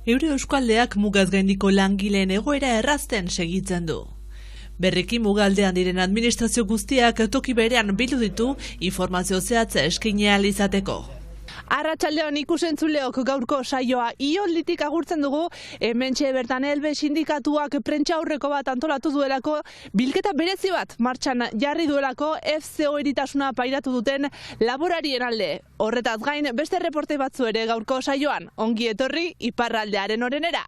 Eure Euskaldeak mugaz gaindiko langileen egoera errazten segitzen du. Berriki mugaldean diren administrazio guztiak toki berean bildu ditu informazio zehatza eskaini ahal izateko. Arratsaldeon ikusentzuleok gaurko saioa iolditik agurtzen dugu, hementxe bertan Elbe sindikatuak prentsaurreko bat antolatu duelako, bilketa berezi bat martxan jarri duelako FCO eritasuna pairatu duten laborarien alde. Horretaz gain beste reporte batzu ere gaurko saioan, ongi etorri iparraldearen orenera.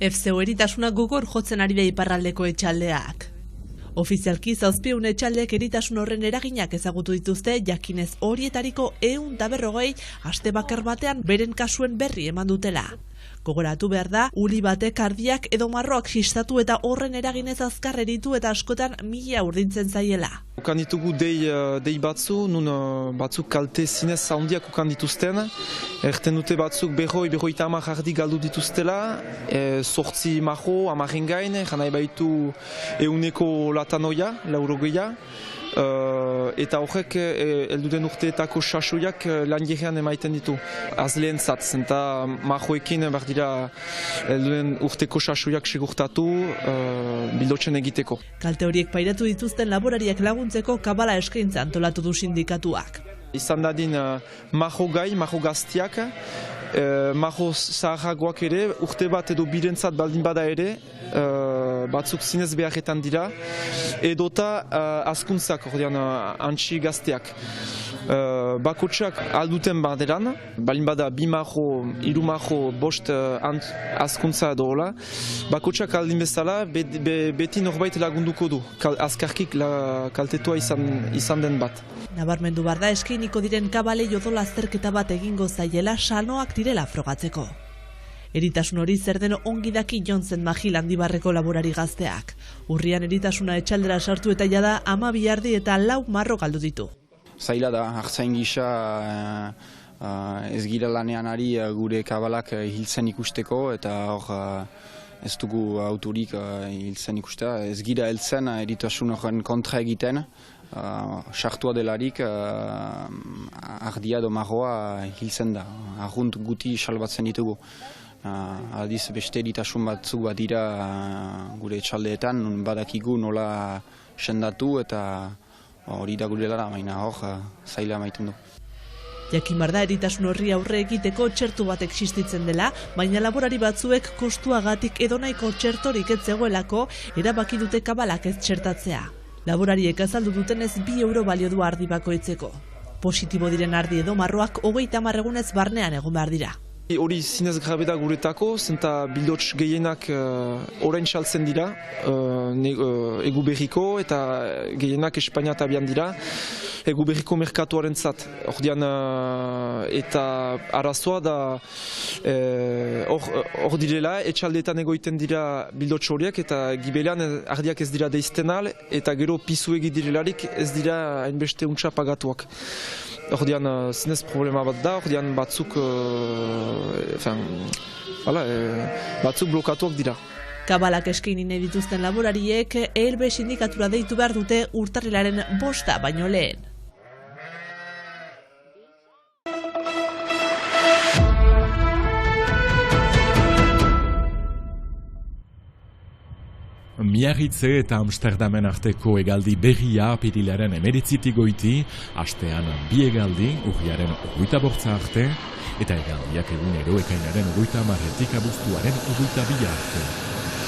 FCO eritasuna gogor jotzen ari da iparraldeko etxaldeak. Ofizialki 700 etxaldeek eritasun horren eraginak ezagutu dituzte, jakinez horietariko 150 aste bakar batean beren kasuen berri eman dutela. Gogoratu behar da, uli batek ardiak edo marroak xistatu eta horren eraginez azkar eritu eta askotan 1000 urdintzen zaiela. Ukan ditugu dei batzu, nun batzuk kalte zinez handiak ukan dituzten. Erten dute batzuk berroita 10 ardi galdu dituztela, 8 marro, 10 gain, janai baitu 100 latanoia, 100 eta horrek elduden urteetako sasoiak lanjerean emaiten ditu. Azleen zatzen eta marroekin behar dira elduden urteko sasoiak segurtatu bildotzen egiteko. Kalte horiek pairatu dituzten laborariak laguntzeko kabala eskaintza antolatu du sindikatuak. Izan dadin marro gai, marro gaztiak, marro zaharragoak ere, urte bat edo birentzat baldin bada ere, batzuk zinez beharretan dira, edota azkuntzak, ordean antxi gazteak. Bakotxak alduten baderan, balin bada 2 marro, 3 marro, 5 azkuntza edo hola, bakotxak aldin bezala beti norbait lagunduko du, azkarkik kaltetua izan den bat. Nabarmendu behar da eskainiko diren kabale jodola azterketa bat egingo zaiela sanoak direla frogatzeko. Eritasun hori zer den ongi daki Jontzen Magil Handibarreko laborari gazteak. Urrian eritasuna etxaldera sartu eta jada 12 ardi eta 4 marro galdu ditu. Zaila da, hartzain gisa ez gira lanean ari gure kabalak hiltzen ikusteko eta hor ez dugu autorik hiltzen ikustea. Ez gira heltzen eritasun horren kontra egiten, sartua delarik ardia edo marroa hiltzen da. Arrunt guti salbatzen ditugu. Aldiz beste eritasun batzuk bat dira gure etxaldeetan, badakigu nola sendatu eta hori da gure lara, baina hor zaila maiten du. Jakin behar da eritasun horri aurre egiteko txertu bat existitzen dela, baina laborari batzuek kostuagatik edonahiko txertorik ez zegoelako erabaki dute kabalak ez txertatzea. Laborariek azaldu dutenez 2 euro balio du ardi bakoitzeko. Positibo diren ardi edo marroak 30 egunez barnean egon behar dira. Hori zinez grabe da guretako, zenta bildots gehienak orain saltzen dira, egu berriko eta gehienak Espainia eta abian dira, egu berriko merkatuaren zat. Ordean eta arazoa da hor direla, etxaldeetan egoiten dira bildots horiek eta gibelean ardiak ez dira deiztenal eta gero pizuegi direlarik ez dira hainbeste untsa pagatuak. Ordean zinez problema bat da, ordean batzuk batzuk blokatuak dira. Kabalak eskaini nahi dituzten laborariek Elbe sindikatura deitu behar dute urtarrilaren 5 baino lehen. Miarritze eta Amsterdamen arteko hegaldi berria apirilaren 19 goiti, astean 2 hegaldi, urriaren 28 arte, eta hegaldiak egunero ekainaren 30 abuztuaren 22 arte.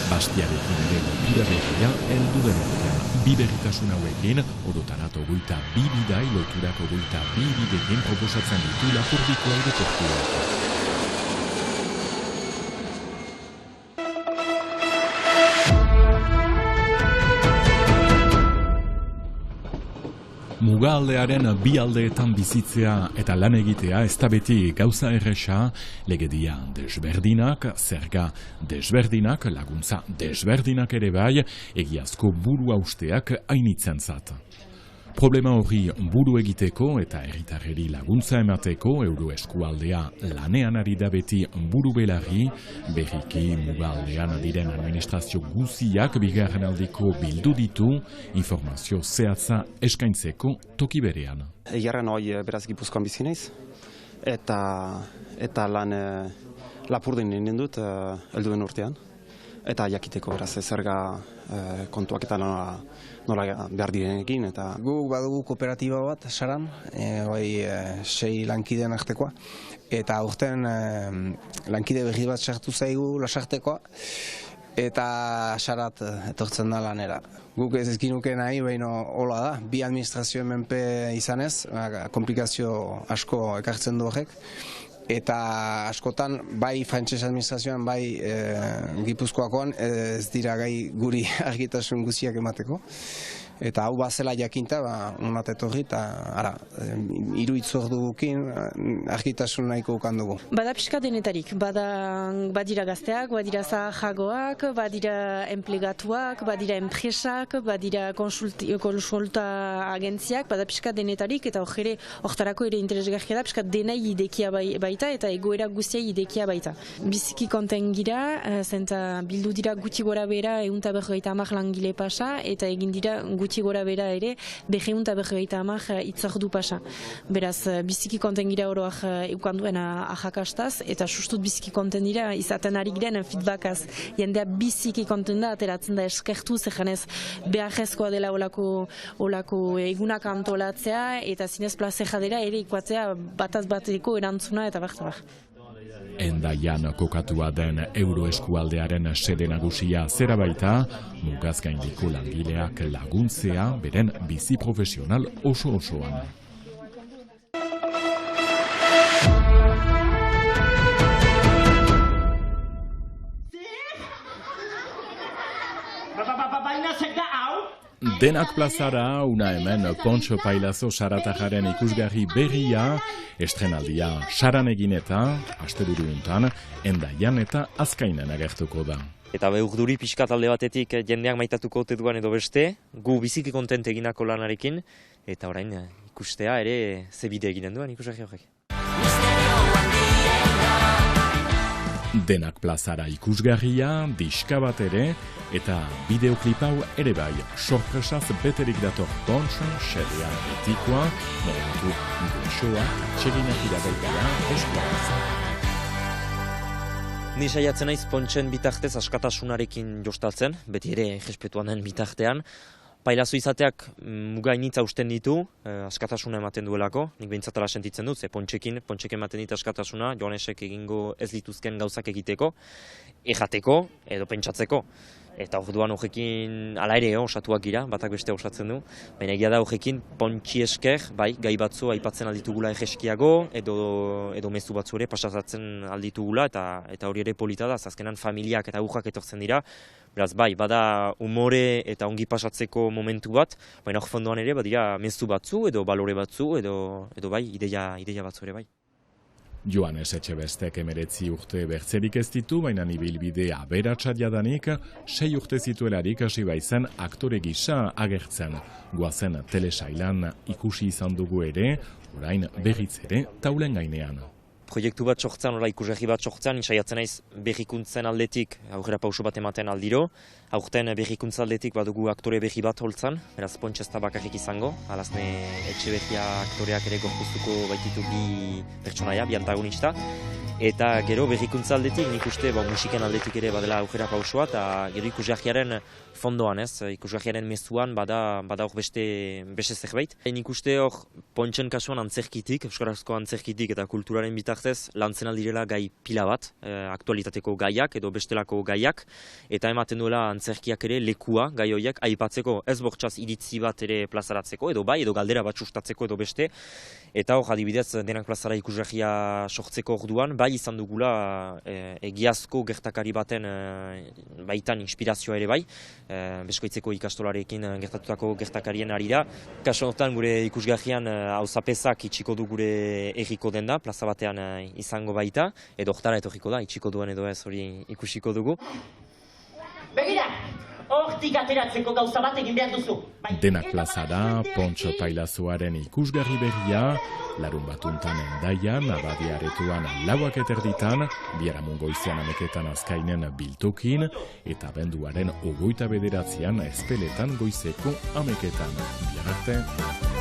Bastiarekin ere lotura berria heldu den urtean. 2 berritasun hauekin, orotarat 22 bidai loturak 22 bidekin proposatzen ditu Lapurdiko aireportuak. Mugaldearen 2 aldeetan bizitzea eta lan egitea ez da beti gauza erresa, legedia desberdinak, zerga desberdinak, laguntza desberdinak ere bai, egiazko buru hausteak hainitzen zat. Problema horri buru egiteko eta herritarreri laguntza emateko Euro eskualdea lanean ari da beti buru belarri, berriki mugaldean diren administrazio guziak bigarren aldiko bildu ditu, informazio zehatza eskaintzeko toki berean. Egarren hoi beraz Gipuzkoan bizi naiz, eta lan lapurdin ninen dut helduen urtean, eta jakiteko beraz zerga kontuak eta nola behar direnekin. Guk badugu kooperatiba bat, Saran, 6 lankideen artekoa, eta aurten lankide berri bat sartu zaigu lasartekoa, eta Sarat etortzen da lanera. Guk ez ezkinuke nahi, baina hola da, bi administrazioen menpe izanez, komplikazio asko ekartzen du horrek, eta askotan bai frantses administrazioan bai Gipuzkoakoan ez dira gai guri argitasun guziak emateko. Eta hau bazela jakinta, unat etorri, eta hiru itzordugukin argitasun nahiko ukan dugu. Bada pixka denetarik, badira gazteak, badira zahagoak, badira enplegatuak, badira enpresak, badira konsulta agentziak, bada pixka denetarik, eta hortarako ere interesgarria da, pixka denai idekia baita, eta egoera guztiai idekia baita. Biziki konten gira, zenta bildu dira gutxi gora bera, 150 langile pasa, eta egin dira gutxi gora bera ere, 250 itzordu pasa. Beraz, biziki konten gira oroak eukanduen ajakastaz, eta sustut biziki konten dira, izaten ari giren feedbackaz. Jendea biziki konten da, ateratzen da eskertu, zejanez beharrezkoa dela olako egunak antolatzea, eta zinez plazeja dela ere ikuatzea bataz bateko erantzuna eta bartabar. Endaian kokatua den Euro eskualdearen sede nagusia zera baita, mugaz gaindiko langileak laguntzea beren bizi profesional oso-osoan. Denak plazara, una hemen Pontxo Pailazo Saratajaren ikusgarri berria, estrenaldia Saran egin eta, asteburu untan, Endaian eta Azkainan agertuko da. Eta urduri pixka talde batetik jendeak maitatuko ote duan edo beste, gu biziki kontent eginako lanarekin, eta orain ikustea ere ze bide eginen duen ikusgarri horrek. Denak plazara ikusgarria, diska bat ere, eta bideoklip hau ere bai, sorpresaz beterik dator Pontxo, xedean etikoa, momentu goxoa, txeginak iragaitara, eskuaraz. Ni saiatzen naiz Pontxen bitartez askatasunarekin jostaltzen, beti ere respetuan den bitartean. Pailazo izateak mugainitza usten ditu, askatasuna ematen duelako, nik behintzatara sentitzen dut, ze Pontxek ematen dit askatasuna, Joanesek egingo ez dituzken gauzak egiteko, ejateko edo pentsatzeko. Eta orduan horrekin ala ere osatuak gira, batak beste osatzen du, baina egia da horrekin Pontxi esker, bai, gai batzu aipatzen alditugula egeskiago, edo mezu batzu ere pasatzen alditugula, eta hori ere polita da, azkenan familiak eta urrak etortzen dira, beraz bai, bada umore eta ongi pasatzeko momentu bat, baina hor fondoan ere badira mezu batzu, edo balore batzu, edo bai, ideia batzu ere bai. Joanes Etxebestek 19 urte bertzerik ez ditu, baina ibilbide aberatsa jadanik, 6 urte zituelarik hasi baizen aktore gisa agertzen. Goazen telesailan ikusi izan dugu ere, orain berriz ere taulen gainean. Proiektu bat sortzen, ikusgarri bat sortzen, saiatzen naiz berrikuntzen aldetik aurrera pauso bat ematen aldiro. Aurten berrikuntza aldetik badugu aktore berri bat holtzan, beraz Pontxo ez da bakarrik izango, alazne Etxeberria aktoreak ere gorpuztuko baititu bi pertsonaia, bi antagonista. Eta gero berrikuntza aldetik nik uste musiken aldetik ere badela aurrera pausoa, eta gero ikusgarriaren fondoan ikusgarriaren mezuan bada hor beste zerbait. Nik uste hor Pontxen kasuan antzerkitik, euskarazko antzerkitik eta kulturaren bitartez lantzen aldirela gai pila bat, aktualitateko gaiak edo bestelako gaiak, eta ematen duela antzerkiak ere lekua gai horiek aipatzeko, ez bortxaz iritzi bat ere plazaratzeko, edo bai, edo galdera bat sustatzeko edo beste, eta hor adibidez Denak plazara ikusgarria sortzeko orduan, bai izan dugula egiazko gertakari baten baitan inspirazioa ere bai, Beskoitzeko ikastolarekin gertatutako gertakarien ari da. Kaso honetan gure ikusgarrian auzapezak itxiko du gure erriko denda, plaza batean izango baita, edo hortara etorriko da, itxiko duen edo ez hori ikusiko dugu. Begira, hortik ateratzeko gauza bat egin behar duzu. Denak plazara, Pontxo Pailazoaren ikusgarri berria, larun batuntan Hendaian, Abadiaretuan 4:00 biharamun goizean 11:00 Azkainen Biltokin, eta abenduaren 29an Ezpeletan goizeko 11:00. Bihar arte.